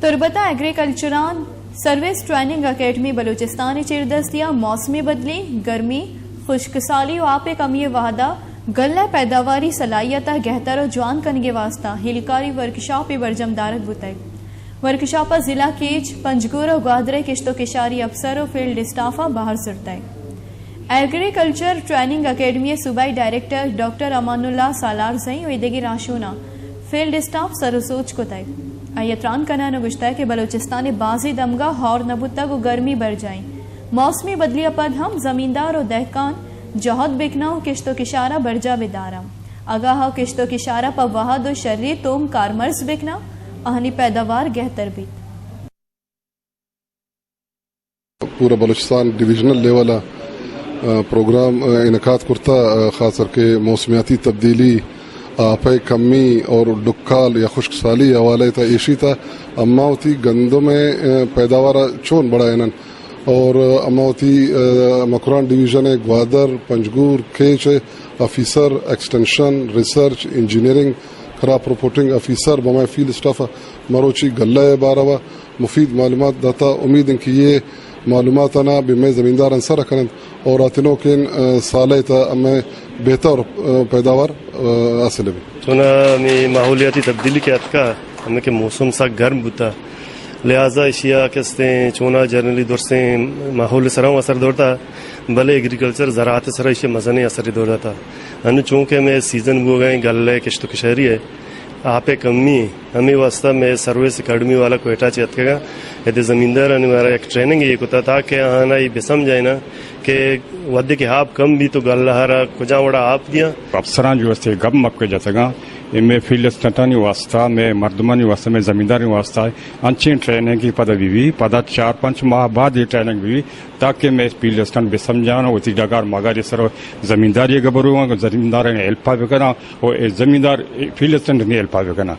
तुरबता एग्रीकल्चरान service training academy Balochistan चिरदस्तिया मौसमी बदली गर्मी खुश्कसाली और आपे कमी वाहदा गल्ला पैदावारी सलाहियत गहतर और जवान कनगे वास्ता हिलकारी वर्कशॉप बरजमदारत बुताई वर्कशॉप जिला केज पंजगुर और ग्वादरे किश्तो किशारी अफसर और फील्ड स्टाफा बाहर सुरताई एग्रीकल्चर ट्रेनिंग अकेडमी सूबाई डायरेक्टर डॉक्टर अमानुल्लाह सालार सही और इदेगी राशूना फील्ड स्टाफ सरसोच को तय आयतरान कना नगुश्ता है कि बलोचिस्तान बाजी दमगा हौर नबुता को गर्मी बढ़ जाए मौसमी बदली पद हम जमींदार और दहकान जहद बिकना किश्तो किशारा बरजा बेदारा आगाह किश्तो किशारा पर वहाद और शर्री तोम कारमर्स बिकना अहनी पैदावार गहतर भी पूरा बलूचिस्तान डिविजनल लेवल प्रोग्राम इनकाद करता खास करके मौसमियाती तब्दीली आपे कमी और डुक्काल या खुश्क साली हवाले था इसी था अम्मावती गंदों में पैदावार चोन बड़ा है और अम्मावती मकरान डिवीजन है ग्वादर पंजगुर केच ऑफिसर एक्सटेंशन रिसर्च इंजीनियरिंग खराब रिपोर्टिंग ऑफिसर बमाए फील्ड स्टाफ मरोची गल्ला बारवा मुफीद मालूमात दाता उम्मीद है कि ये मालूमात ना बिमे ज़मींदार अंसर करन और अतनों के साले था हमें बेहतर पैदावार हासिल है चुना में माहौलियाती तब्दीली के अतका हमें के मौसम सा गर्म बुता लिहाजा एशिया कस्ते चुना जनरली दौर से माहौल सराव असर दौड़ता भले एग्रीकल्चर ज़राअत सरा इसे मज़ने असर दौड़ता अनु चूँकि मैं सीज़न वो गए गल किश्तो किशहरी है आपे कमी हमें वास्ता में सर्विस अकेडमी वाला कोयटा चेतकेगा यदि ज़मींदार हमारा एक ट्रेनिंग ये होता था कि आना ये बेसम जाए ना कि वद्दे के आप कम भी तो गल्लाहारा कुजा वड़ा आप दिया अफसरान जो वास्ते गप मप के जातेगा इनमें फील्ड स्टाटानी वास्ता में मर्दमानी वास्ता में ज़मींदारी वास्ता अच्छी ट्रेनिंग की पदवी भी पदा 4-5 माह बाद ये ट्रेनिंग भी ताकि मैं फील्ड स्टान बेसम जाना होती डगार मगारी सर ज़मींदारी गबरू ज़मींदार ने हेल्प पावे करना और ज़मींदार फील्ड स्टान ने हेल्प पावे करना